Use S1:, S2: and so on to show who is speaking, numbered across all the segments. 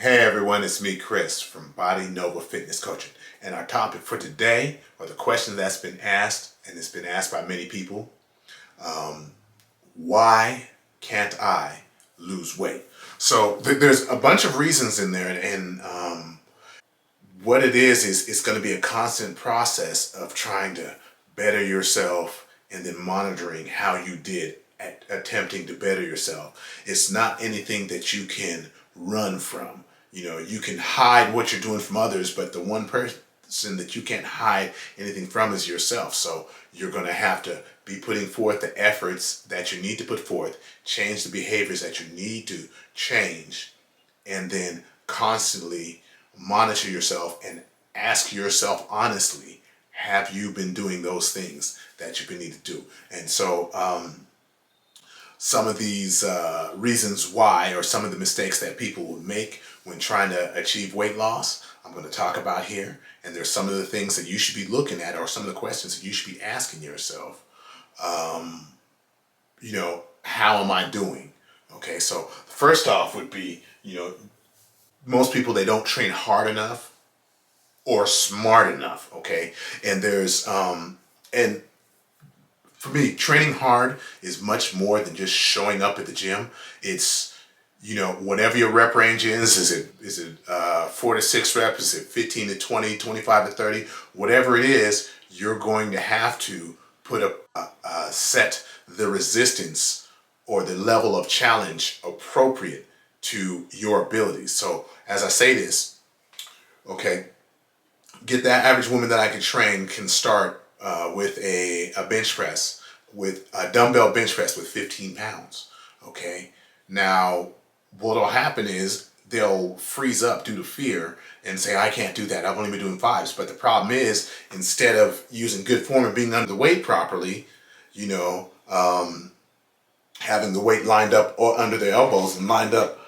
S1: Hey everyone, it's me, Chris, from Body Nova Fitness Coaching. And our topic for today, or the question that's been asked, and it's been asked by many people, why can't I lose weight? So there's a bunch of reasons in there, and what it is it's going to be a constant process of trying to better yourself and then monitoring how you did at attempting to better yourself. It's not anything that you can run from. You can hide what you're doing from others, but the one person that you can't hide anything from is yourself. So you're going to have to be putting forth the efforts that you need to put forth, change the behaviors that you need to change, and then constantly monitor yourself and ask yourself honestly, have you been doing those things that you've been needing to do? And so some of these reasons why, or some of the mistakes that people will make when trying to achieve weight loss, I'm going to talk about here. And there's some of the things that you should be looking at, or some of the questions that you should be asking yourself. How am I doing? Okay, so first off would be, most people, they don't train hard enough or smart enough. Okay, and there's and for me, training hard is much more than just showing up at the gym. It's, whatever your rep range is it 4 to 6 reps, is it 15 to 20, 25 to 30, whatever it is, you're going to have to put set the resistance or the level of challenge appropriate to your abilities. So as I say this, okay, get that average woman that I can train can start with a bench press, with a dumbbell bench press with 15 pounds. Okay, now what'll happen is they'll freeze up due to fear and say, I can't do that, I've only been doing fives. But the problem is, instead of using good form and being under the weight properly, having the weight lined up or under their elbows and lined up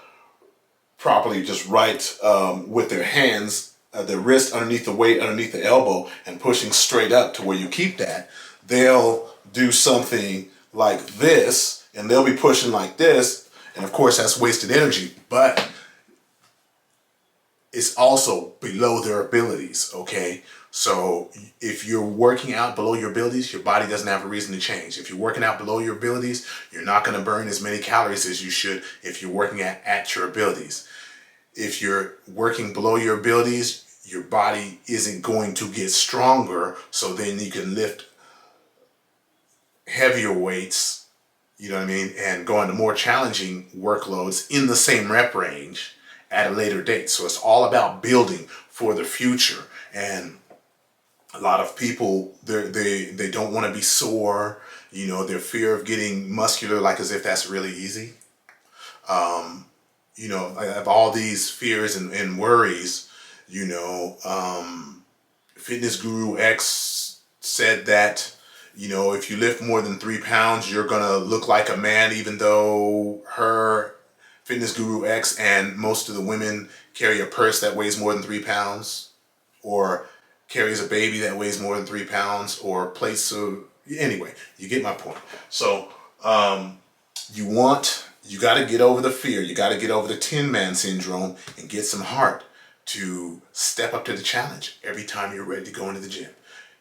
S1: properly, just right, with their hands, the wrist underneath the weight, underneath the elbow, and pushing straight up to where you keep that, they'll do something like this, and they'll be pushing like this, and of course that's wasted energy, but it's also below their abilities. Okay, so if you're working out below your abilities, your body doesn't have a reason to change. If you're working out below your abilities, you're not going to burn as many calories as you should if you're working at your abilities. If you're working below your abilities, your body isn't going to get stronger, so then you can lift heavier weights, and go into more challenging workloads in the same rep range at a later date. So it's all about building for the future. And a lot of people, they don't want to be sore, their fear of getting muscular, like as if that's really easy. I have all these fears and worries. Fitness Guru X said that, if you lift more than 3 pounds, you're going to look like a man, even though her, Fitness Guru X, and most of the women carry a purse that weighs more than 3 pounds, or carries a baby that weighs more than 3 pounds, or plates of, anyway, you get my point. So, you got to get over the fear. You got to get over the Tin Man syndrome and get some heart to step up to the challenge every time you're ready to go into the gym.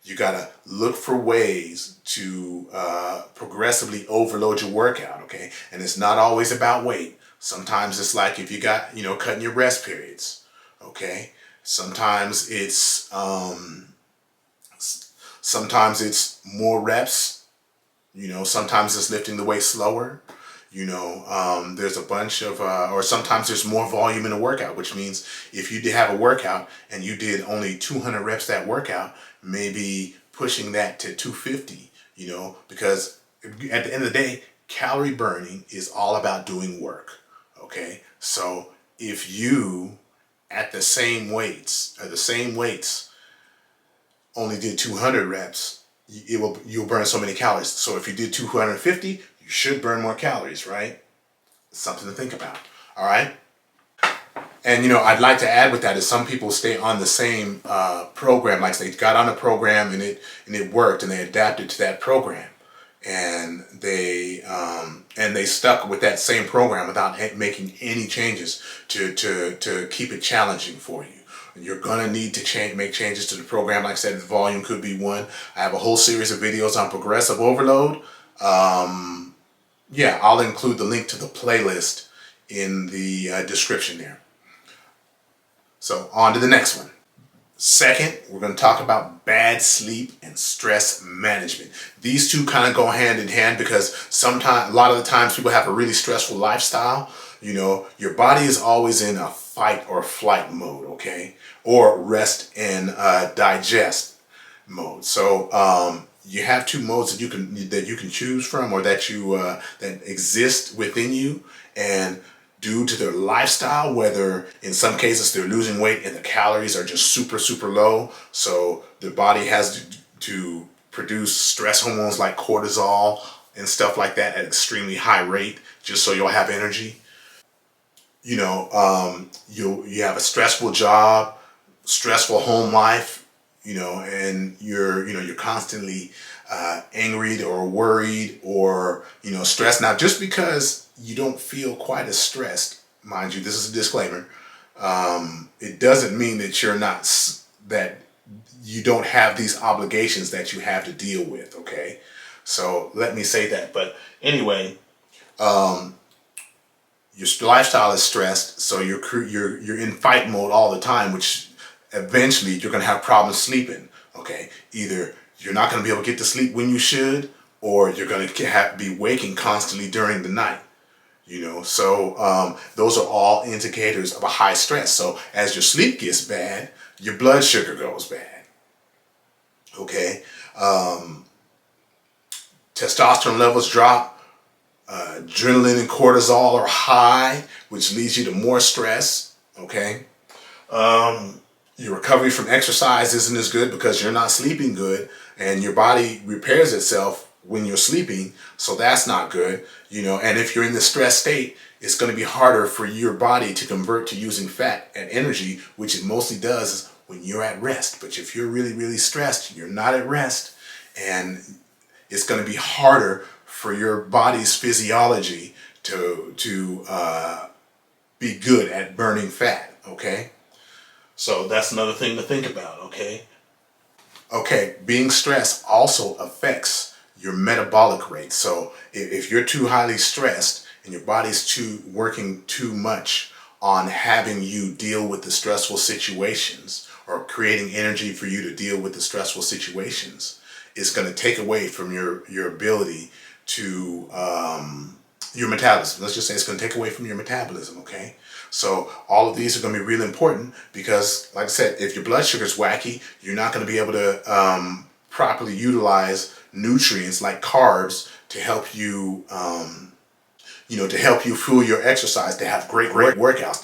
S1: You got to look for ways to progressively overload your workout, okay? And it's not always about weight. Sometimes it's like if you got, cutting your rest periods, okay? Sometimes it's more reps, sometimes it's lifting the weight slower. There's a bunch of, or sometimes there's more volume in a workout, which means if you did have a workout and you did only 200 reps that workout, maybe pushing that to 250, because at the end of the day, calorie burning is all about doing work. Okay. So if you at the same weights, only did 200 reps, you'll burn so many calories. So if you did 250, you should burn more calories, right? Something to think about. All right. And I'd like to add with that is some people stay on the same program, like they got on a program and it worked, and they adapted to that program, and they and they stuck with that same program without making any changes to keep it challenging for you. You're gonna need to make changes to the program. Like I said, the volume could be one. I have a whole series of videos on progressive overload. Yeah, I'll include the link to the playlist in the description there. So on to the next one. Second, we're going to talk about bad sleep and stress management. These two kind of go hand in hand because sometimes, a lot of the times, people have a really stressful lifestyle. You know, your body is always in a fight or flight mode, okay, or rest and digest mode. So you have two modes that you can choose from, or that that exist within you, and due to their lifestyle, whether in some cases they're losing weight and the calories are just super low, so the body has to produce stress hormones like cortisol and stuff like that at extremely high rate, just so you'll have energy. You know, you have a stressful job, stressful home life, you know, and you're constantly angry or worried or stressed. Now, just because you don't feel quite as stressed, mind you, this is a disclaimer. It doesn't mean that that you don't have these obligations that you have to deal with. Okay, so let me say that. But anyway, your lifestyle is stressed, so you're in fight mode all the time, which eventually you're going to have problems sleeping. Okay, either you're not going to be able to get to sleep when you should, or you're going to be waking constantly during the night. So those are all indicators of a high stress. So as your sleep gets bad, your blood sugar goes bad. Okay, testosterone levels drop. Adrenaline and cortisol are high, which leads you to more stress. Okay. Your recovery from exercise isn't as good because you're not sleeping good, and your body repairs itself when you're sleeping, so that's not good. And if you're in the stress state, it's going to be harder for your body to convert to using fat and energy, which it mostly does when you're at rest. But if you're really stressed, you're not at rest, and it's going to be harder for your body's physiology to be good at burning fat. Okay, so that's another thing to think about. Okay, being stressed also affects your metabolic rate. So if you're too highly stressed and your body's working too much on having you deal with the stressful situations, or creating energy for you to deal with the stressful situations, it's going to take away from your ability to your metabolism. Let's just say it's going to take away from your metabolism. Okay, so all of these are going to be really important because, like I said, if your blood sugar is wacky, you're not going to be able to properly utilize nutrients like carbs to help you to help you fuel your exercise, to have great workouts,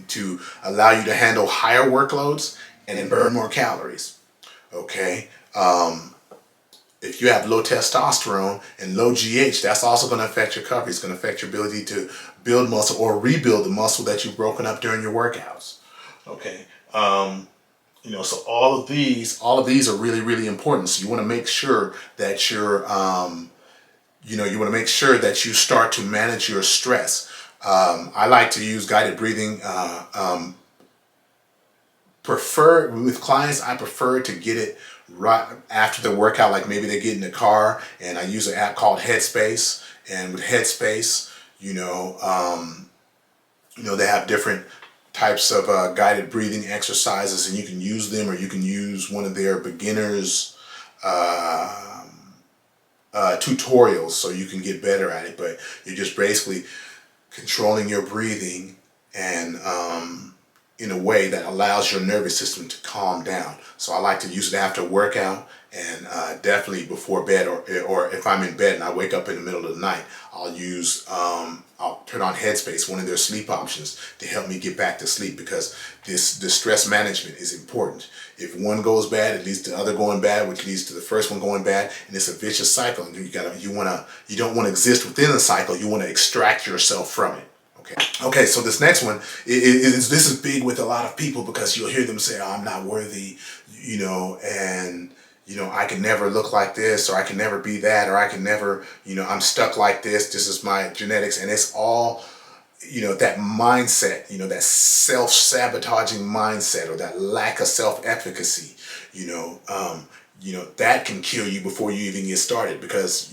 S1: to allow you to handle higher workloads and then burn more calories. Okay. If you have low testosterone and low GH, that's also going to affect your recovery. It's going to affect your ability to build muscle or rebuild the muscle that you've broken up during your workouts. Okay. So all of these are really important. So you want to make sure that you want to make sure that you start to manage your stress. I like to use guided breathing. With clients, I prefer to get it right after the workout, like maybe they get in the car, and I use an app called Headspace. And with Headspace, they have different types of guided breathing exercises, and you can use them, or you can use one of their beginners tutorials, so you can get better at it. But you're just basically controlling your breathing and in a way that allows your nervous system to calm down. So I like to use it after workout, and definitely before bed, or if I'm in bed and I wake up in the middle of the night, I'll turn on Headspace, one of their sleep options, to help me get back to sleep, because this stress management is important. If one goes bad, it leads to the other going bad, which leads to the first one going bad, and it's a vicious cycle. And you don't want to exist within the cycle. You want to extract yourself from it. Okay, so this next one, this is big with a lot of people, because you'll hear them say, "Oh, I'm not worthy," and I can never look like this, or I can never be that, or I can never, I'm stuck like this. This is my genetics. And it's all, that mindset, that self-sabotaging mindset, or that lack of self-efficacy, that can kill you before you even get started, because,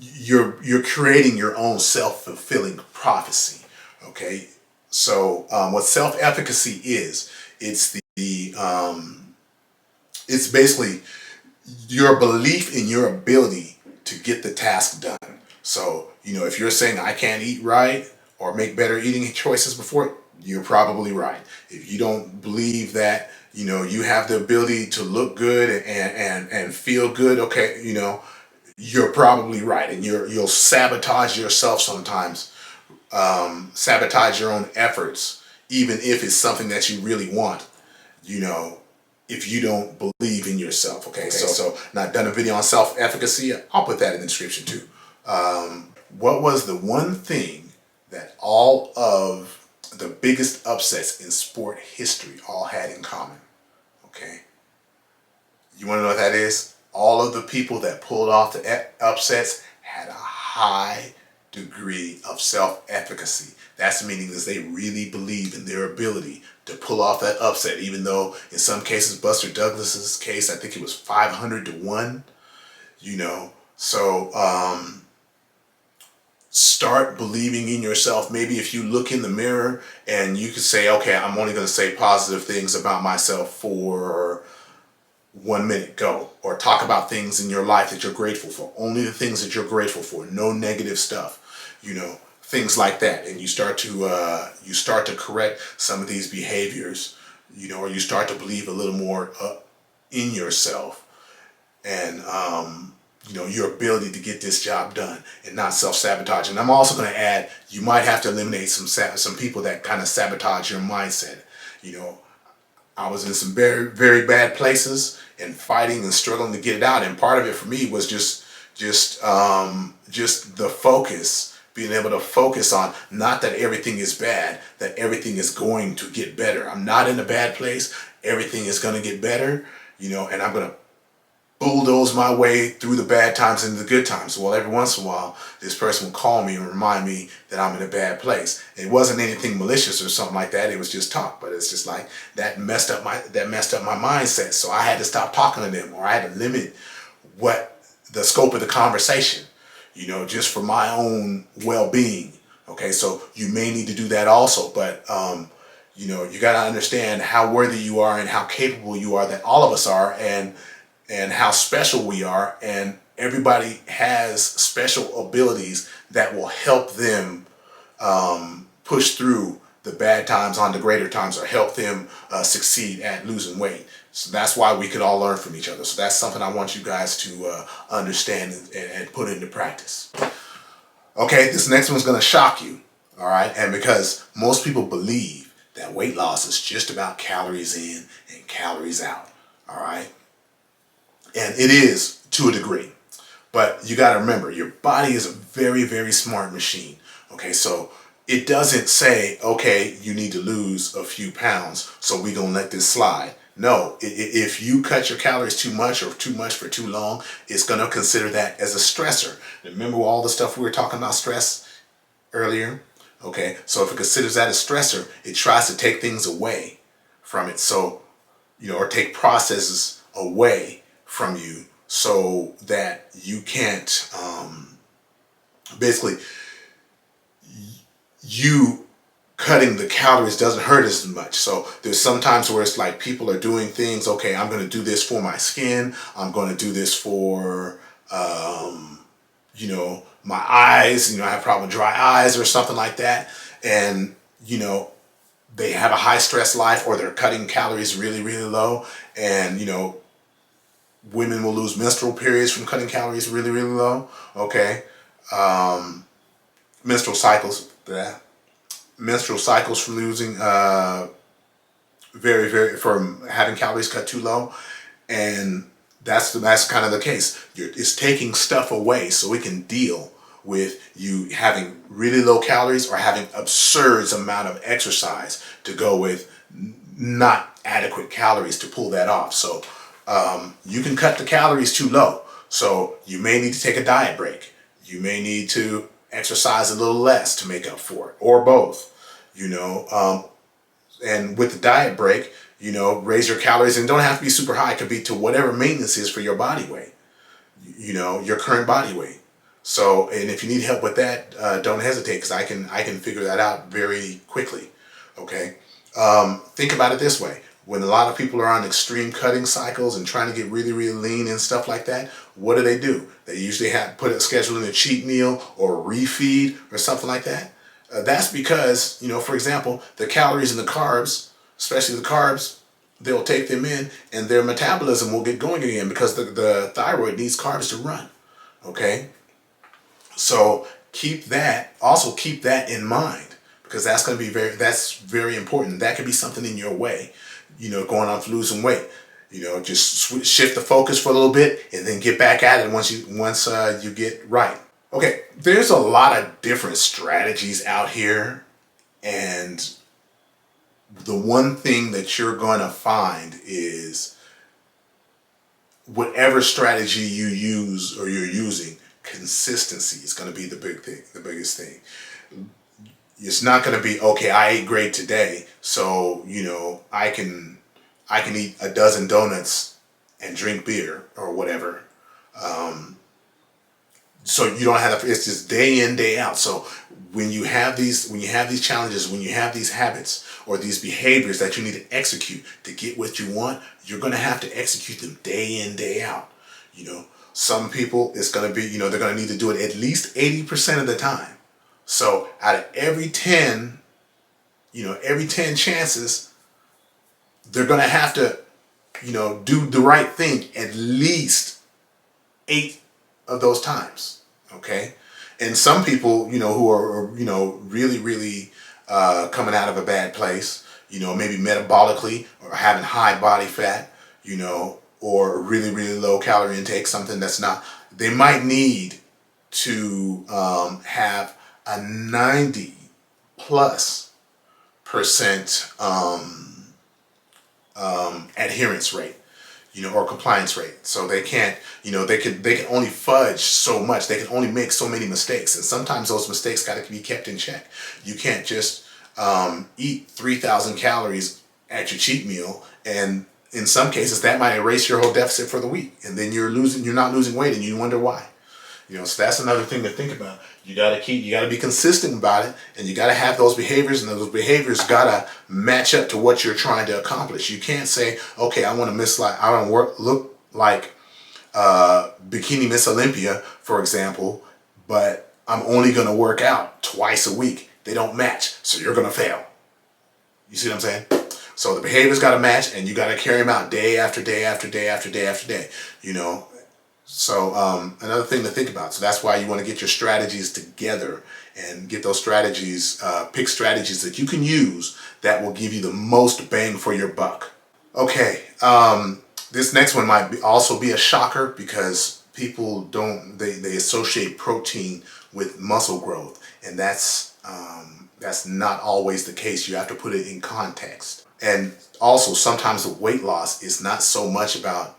S1: you're creating your own self-fulfilling prophecy. Okay. So, what self-efficacy is, it's it's basically your belief in your ability to get the task done. So, if you're saying I can't eat right or make better eating choices before, you're probably right. If you don't believe that, you have the ability to look good and feel good, okay, you're probably right. And you'll sabotage yourself sometimes, sabotage your own efforts, even if it's something that you really want, you know, if you don't believe in yourself. Okay, so now I've done a video on self-efficacy. I'll put that in the description too. What was the one thing that all of the biggest upsets in sport history all had in common? Okay, you want to know what that is? All of the people that pulled off the upsets had a high degree of self-efficacy. That's meaning that they really believe in their ability to pull off that upset, even though in some cases, Buster Douglas's case, I think it was 500 to 1, so start believing in yourself. Maybe if you look in the mirror and you could say, okay, I'm only going to say positive things about myself for 1 minute, go. Or talk about things in your life that you're grateful for. Only the things that you're grateful for. No negative stuff. Things like that. And you start to correct some of these behaviors. Or you start to believe a little more in yourself, and your ability to get this job done, and not self-sabotage. And I'm also going to add, you might have to eliminate some people that kind of sabotage your mindset. I was in some very, very bad places and fighting and struggling to get it out. And part of it for me was just the focus, being able to focus on not that everything is bad, that everything is going to get better. I'm not in a bad place. Everything is going to get better, and I'm going to bulldoze my way through the bad times and the good times. Well, every once in a while, this person will call me and remind me that I'm in a bad place. It wasn't anything malicious or something like that. It was just talk, but it's just like that messed up my mindset. So I had to stop talking to them, or I had to limit what the scope of the conversation, just for my own well-being. Okay, so you may need to do that also, but you got to understand how worthy you are and how capable you are, that all of us are, and how special we are, and everybody has special abilities that will help them push through the bad times on the greater times, or help them succeed at losing weight. So that's why we could all learn from each other. So that's something I want you guys to understand and put into practice. Okay, this next one's going to shock you, all right? And because most people believe that weight loss is just about calories in and calories out, all right? And it is to a degree, but you got to remember, your body is a very, very smart machine. Okay, so it doesn't say, okay, you need to lose a few pounds, so we're going to let this slide. No, if you cut your calories too much, or too much for too long, it's going to consider that as a stressor. Remember all the stuff we were talking about stress earlier? Okay, so if it considers that a stressor, it tries to take things away from it. So, or take processes away from you, so that you can't, basically, you cutting the calories doesn't hurt as much. So there's some times where it's like people are doing things, okay, I'm going to do this for my skin, I'm going to do this for my eyes, I have problem with dry eyes or something like that, and they have a high stress life, or they're cutting calories really, really low, and women will lose menstrual periods from cutting calories really, really low. Okay, menstrual cycles from losing from having calories cut too low, and that's kind of the case. It's taking stuff away so we can deal with you having really low calories, or having absurd amount of exercise to go with not adequate calories to pull that off. So you can cut the calories too low. So you may need to take a diet break. You may need to exercise a little less to make up for it, or both. You know, and with the diet break, raise your calories, and don't have to be super high. It could be to whatever maintenance is for your body weight, your current body weight. So, and if you need help with that, don't hesitate, because I can figure that out very quickly. Okay. Think about it this way. When a lot of people are on extreme cutting cycles and trying to get really, really lean and stuff like that, what do? They usually schedule in a cheat meal or a refeed or something like that. That's because, for example, the calories and the carbs, especially the carbs, they'll take them in and their metabolism will get going again, because the thyroid needs carbs to run. Okay. So keep that in mind, because that's very important. That could be something in your way, going on for losing weight. Just shift the focus for a little bit and then get back at it once you get right. Okay, there's a lot of different strategies out here, and the one thing that you're going to find is whatever strategy you use or you're using, consistency is going to be the biggest thing. It's not going to be, okay, I ate great today, so I can eat a dozen donuts and drink beer or whatever. So you don't have to, it's just day in, day out. So when you have these challenges, when you have these habits or these behaviors that you need to execute to get what you want, you're going to have to execute them day in, day out. Some people, it's going to be, they're going to need to do it at least 80% of the time. So out of every 10 chances, they're going to have to, do the right thing at least 8 of those times. Okay. And some people, who are, really, really coming out of a bad place, maybe metabolically, or having high body fat, or really, really low calorie intake, something that's not, they might need to have a 90 plus percent adherence rate, or compliance rate. So they can't, they can only fudge so much. They can only make so many mistakes, and sometimes those mistakes got to be kept in check. You can't just eat 3,000 calories at your cheat meal, and in some cases that might erase your whole deficit for the week, and then you're not losing weight, and you wonder why. So that's another thing to think about. You got to be consistent about it, and you got to have those behaviors, and those behaviors got to match up to what you're trying to accomplish. You can't say, okay, I want to look like Bikini Miss Olympia, for example, but I'm only going to work out twice a week. They don't match, so you're going to fail. You see what I'm saying? So the behaviors got to match, and you got to carry them out day after day after day after day after day. So another thing to think about. So that's why you want to get your strategies together and get those strategies, pick strategies that you can use that will give you the most bang for your buck. Okay, this next one might also be a shocker, because people they associate protein with muscle growth, and that's not always the case. You have to put it in context. And also, sometimes the weight loss is not so much about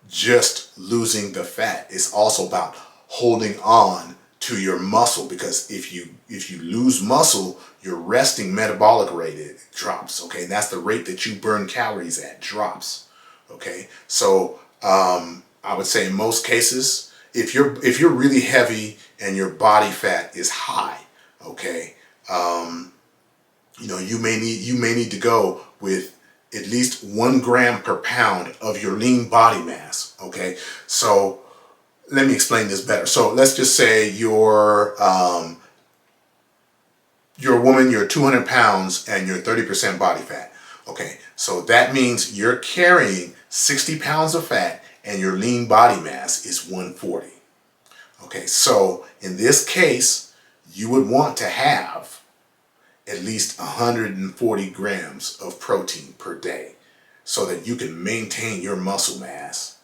S1: just losing the fat. It's also about holding on to your muscle, because if you lose muscle, your resting metabolic rate drops. Okay, and that's the rate that you burn calories at, drops. Okay, so I would say in most cases, if you're really heavy and your body fat is high, okay, you may need to go with at least 1 gram per pound of your lean body mass. Okay, so let me explain this better. So let's just say you're a woman, you're 200 pounds, and you're 30% body fat. Okay, so that means you're carrying 60 pounds of fat, and your lean body mass is 140. Okay, so in this case, you would want to have at least 140 grams of protein per day, so that you can maintain your muscle mass,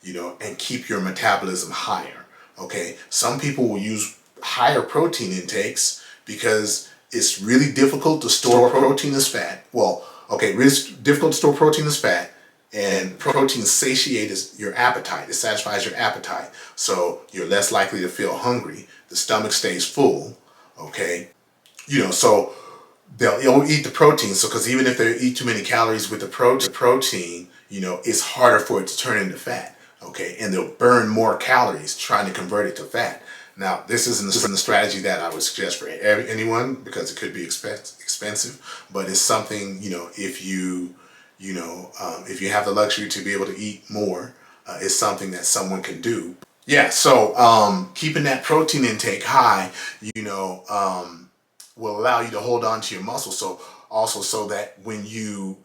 S1: and keep your metabolism higher. Okay, some people will use higher protein intakes because it's really difficult to store protein as fat. Well, okay, really difficult to store protein as fat, And protein satiates your appetite. It satisfies your appetite. So you're less likely to feel hungry. The stomach stays full. Okay. So they'll eat the protein. So, because even if they eat too many calories with the protein, it's harder for it to turn into fat. Okay. And they'll burn more calories trying to convert it to fat. Now, this isn't the strategy that I would suggest for anyone, because it could be expensive, but it's something, if you have the luxury to be able to eat more, it's something that someone can do. Yeah, so keeping that protein intake high, will allow you to hold on to your muscle. So also, so that when you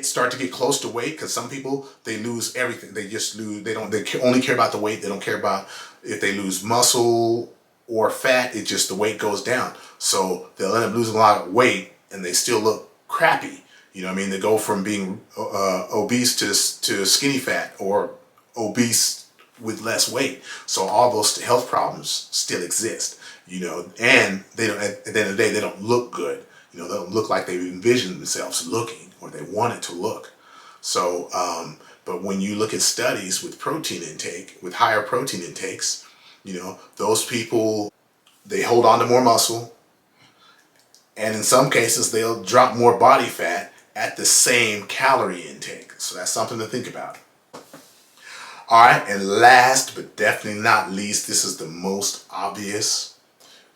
S1: start to get close to weight, because some people, they lose everything. They just lose. They only care about the weight. They don't care about if they lose muscle or fat. It just, the weight goes down. So they'll end up losing a lot of weight, and they still look crappy. They go from being obese to skinny fat, or obese with less weight. So all those health problems still exist, and they don't, at the end of the day, they don't look good. They don't look like they envision themselves looking, or they want it to look. So, but when you look at studies with protein intake, with higher protein intakes, those people, they hold on to more muscle, and in some cases, they'll drop more body fat at the same calorie intake. So that's something to think about. All right, and last but definitely not least, this is the most obvious,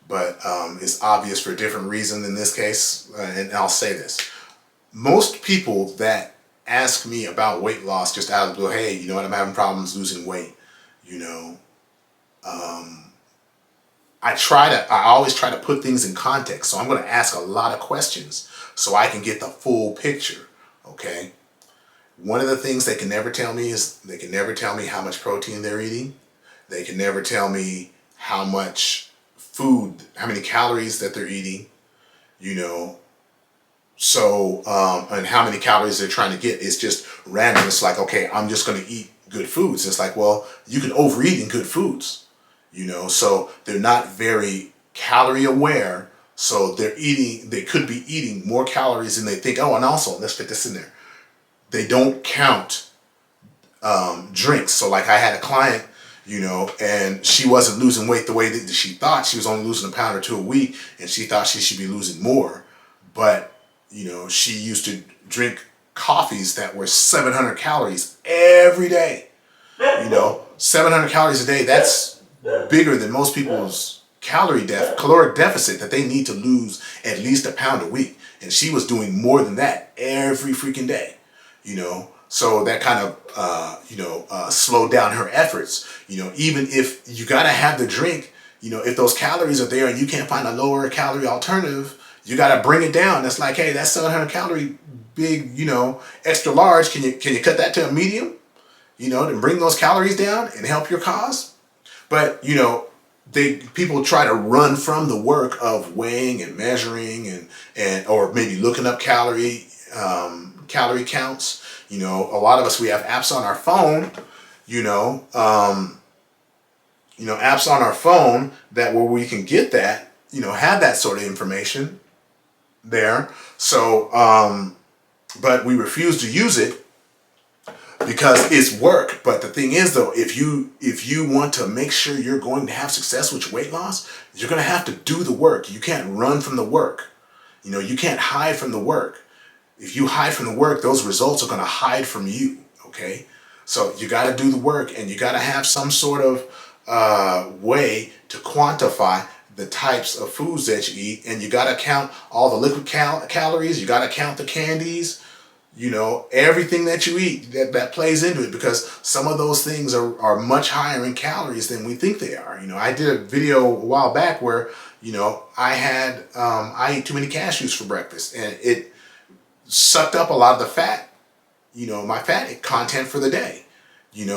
S1: but it's obvious for a different reason in this case, and I'll say this. Most people that ask me about weight loss just out of the blue, hey, I'm having problems losing weight, I always try to put things in context. So I'm going to ask a lot of questions so I can get the full picture, okay? One of the things they can never tell me is, they can never tell me how much protein they're eating. They can never tell me how much food, how many calories that they're eating, so, and how many calories they're trying to get. It's just random. It's like, okay, I'm just going to eat good foods. It's like, well, you can overeat in good foods, so they're not very calorie aware. So they could be eating more calories than they think. Oh, and also, let's fit this in there. They don't count drinks. So like, I had a client, and she wasn't losing weight the way that she thought. She was only losing a pound or two a week, and she thought she should be losing more. But, she used to drink coffees that were 700 calories every day. 700 calories a day, that's bigger than most people's caloric deficit that they need to lose at least a pound a week. And she was doing more than that every freaking day, So that kind of, slowed down her efforts. Even if you got to have the drink, if those calories are there and you can't find a lower calorie alternative, you got to bring it down. That's like, hey, that's 700 calorie big, extra large. Can you cut that to a medium, to bring those calories down and help your cause? But, people try to run from the work of weighing and measuring and or maybe looking up calorie counts. A lot of us, we have apps on our phone, apps on our phone that where we can get that, have that sort of information there. So, but we refuse to use it because it's work. But the thing is, though, if you want to make sure you're going to have success with your weight loss, you're going to have to do the work. You can't run from the work. You can't hide from the work. If you hide from the work, those results are going to hide from you. Okay, so you got to do the work, and you got to have some sort of way to quantify the types of foods that you eat, and you got to count all the liquid calories. You got to count the candies. Everything that you eat that plays into it, because some of those things are much higher in calories than we think they are. I did a video a while back where, I ate too many cashews for breakfast, and it sucked up a lot of the fat, my fat content for the day,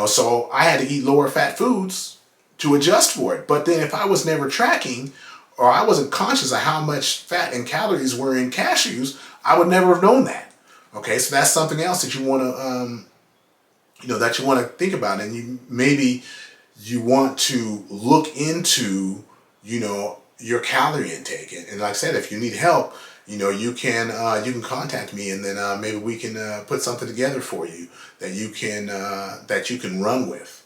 S1: so I had to eat lower fat foods to adjust for it. But then if I was never tracking, or I wasn't conscious of how much fat and calories were in cashews, I would never have known that. Okay, so that's something else that you want to, think about, and maybe you want to look into, your calorie intake. And like I said, if you need help, you can contact me, and then maybe we can put something together for you that you can run with.